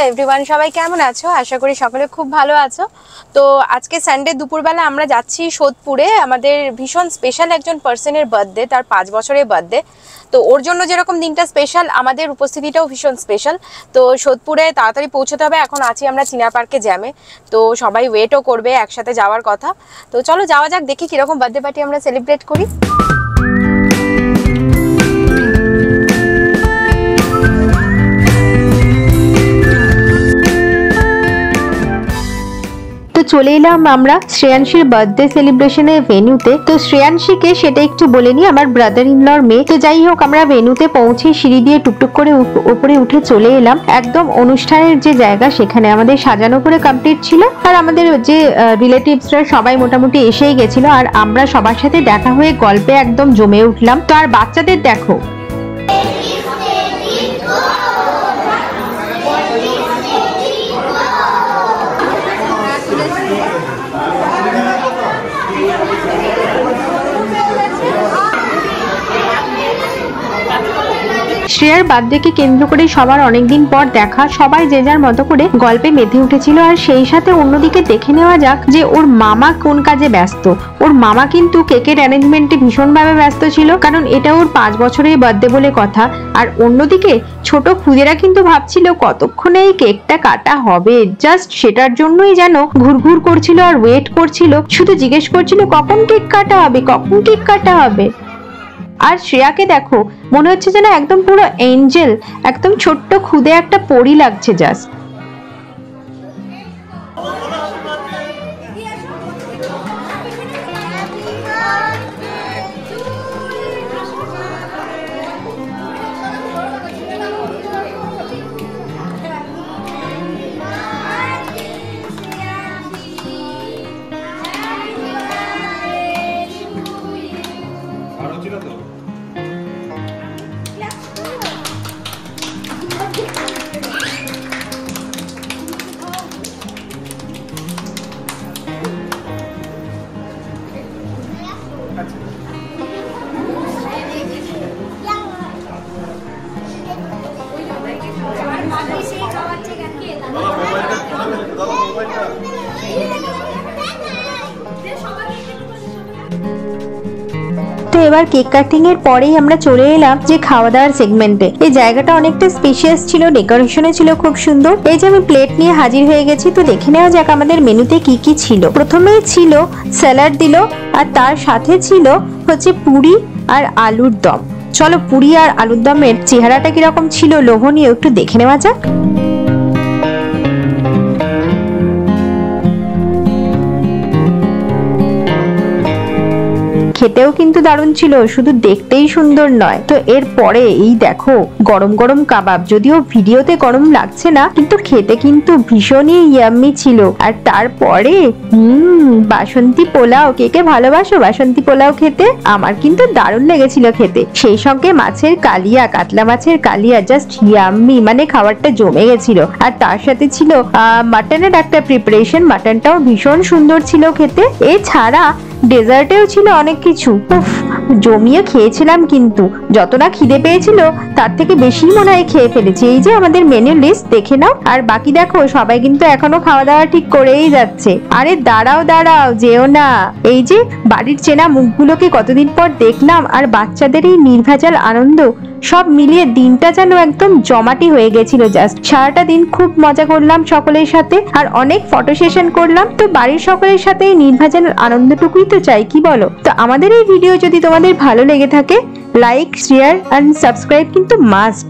Everyone, সবাই কেমন আছো? আশা করি সকলে খুব ভালো আছো। তো আজকে সানডে দুপুরবেলা আমরা যাচ্ছি সোদপুরে। আমাদের ভীষণ স্পেশাল একজন পার্সনের বার্থডে, তার 5 বছরের বার্থডে। তো ওর জন্য যেরকম দিনটা স্পেশাল, আমাদের উপস্থিতিটাও ভীষণ স্পেশাল। তো সোদপুরে তাড়াতাড়ি পৌঁছতে হবে। এখন আছি আমরা চিনা পার্কে জ্যামে, তো সবাই ওয়েটও করবে, একসাথে যাওয়ার কথা। তো চলো যাওয়া যাক, দেখি কিরকম বার্থডে পার্টি আমরা সেলিব্রেট করি। চলে এলাম আমরা শ্রেয়াংশীর বার্থডে সেলিব্রেশনের ভেন্যুতে। তো শ্রেয়াংশীকে সেটা একটু বলে নি, আমার ব্রাদার ইন লর মেয়ে। তো যাই হোক, আমরা ভেন্যুতে পৌঁছে সিঁড়ি দিয়ে টুকটুক করে উপরে উঠে চলে এলাম। একদম অনুষ্ঠানের যে জায়গা সেখানে আমাদের সাজানো করে কমপ্লিট ছিল, আর আমাদের যে রিলেটিভসরা সবাই মোটামুটি এসেই গেছিল, আর আমরা সবার সাথে দেখা হয়ে গল্পে একদম জমে উঠলাম। তো আর বাচ্চাদের দেখো, শ্রেয়ার বার্থডেকে কেন্দ্র করে সবার অনেকদিন পর দেখা, সবাই যে যার মতো করে গল্পে মেতে উঠেছিল। আর সেই সাথে অন্যদিকে দেখে নেওয়া যাক যে ওর মামা কোন কাজে ব্যস্ত। ওর মামা কিন্তু কেকের অ্যারেঞ্জমেন্টে ভীষণভাবে ব্যস্ত ছিল, কারণ এটা ওর 5 বছরের বার্থডে বলে কথা। আর অন্যদিকে ছোট খুদেরা কিন্তু ভাবছিল কতক্ষণে এই কেকটা কাটা হবে, জাস্ট সেটার জন্যই যেন ঘুরঘুর করছিল আর ওয়েট করছিল, শুধু জিজ্ঞেস করছিল কখন কেক কাটা হবে, কখন কেক কাটা হবে। আর শ্রেয়াকে দেখো, মনে হচ্ছে যেন একদম পুরো এঞ্জেল, একদম ছোট্ট খুদে একটা পরী লাগছে জাস্ট। তো এবার কেক কাটিং এর পরেই আমরা চলে এলাম যে খাওয়া দাওয়ার সেগমেন্টে। এই জায়গাটা অনেকটা স্পেশিয়াস ছিল, ডেকোরেশনও ছিল খুব সুন্দর। এই যে আমি প্লেট নিয়ে হাজির হয়ে গেছি, তো দেখে নেওয়া যাক আমাদের মেনুতে কি কি ছিল। প্রথমেই ছিল স্যালাড দিল, আর তার সাথে ছিল হচ্ছে পুরি আর আলুর দম। চলো পুরি আর আলুর দমের চেহারাটা কিরকম ছিল লোভনীয় একটু দেখে নেওয়া যাক। খেতেও কিন্তু দারুণ ছিল, শুধু দেখতেই সুন্দর নয়। তো এরপরে এই দেখো গরম গরম কাবাব, যদিও ভিডিওতে গরম লাগছে না, কিন্তু খেতে কিন্তু ভীষণই ইয়াম্মি ছিল। আর তারপরে বাসন্তী পোলাও। কে কে ভালোবাসো বাসন্তী পোলাও খেতে? আমার কিন্তু দারুণ লেগেছিল খেতে। সেই সঙ্গে মাছের কালিয়া, কাতলা মাছের কালিয়া, জাস্ট ইয়াম্মি, মানে খাবারটা জমে গেছিল। আর তার সাথে ছিল মাটনের একটা প্রিপারেশন, মাটনটাও ভীষণ সুন্দর ছিল খেতে। এছাড়া ডেজার্টেও ছিল অনেক কিছু। জমিয়ে খেয়েছিলাম, কিন্তু যত না খিদে পেয়েছিল তার থেকে বেশি মনে হয় খেয়ে ফেলেছি। এই যে আমাদের মেনু লিস্ট দেখে নাও। আর বাকি দেখো সবাই কিন্তু এখনো খাওয়া দাওয়া ঠিক করেই যাচ্ছে। আরে দাঁড়াও দাঁড়াও, যেও না। এই যে বাড়ির চেনা মুখগুলোকে কতদিন পর দেখলাম, আর বাচ্চাদের এই নির্ভেজাল আনন্দ, সব মিলিয়ে দিনটা যেন একদম জমাটি হয়ে গেছিল। জাস্ট সারাটা দিন খুব মজা করলাম সকলের সাথে, আর অনেক ফটো সেশন করলাম। তো বাড়ির সকলের সাথে এই নির্ভেজাল আনন্দটুকুই তো চাই, কি বলো? তো আমাদের এই ভিডিও যদি তোমাদের ভালো লেগে থাকে, লাইক, শেয়ার এন্ড সাবস্ক্রাইব কিন্তু মাস্ট।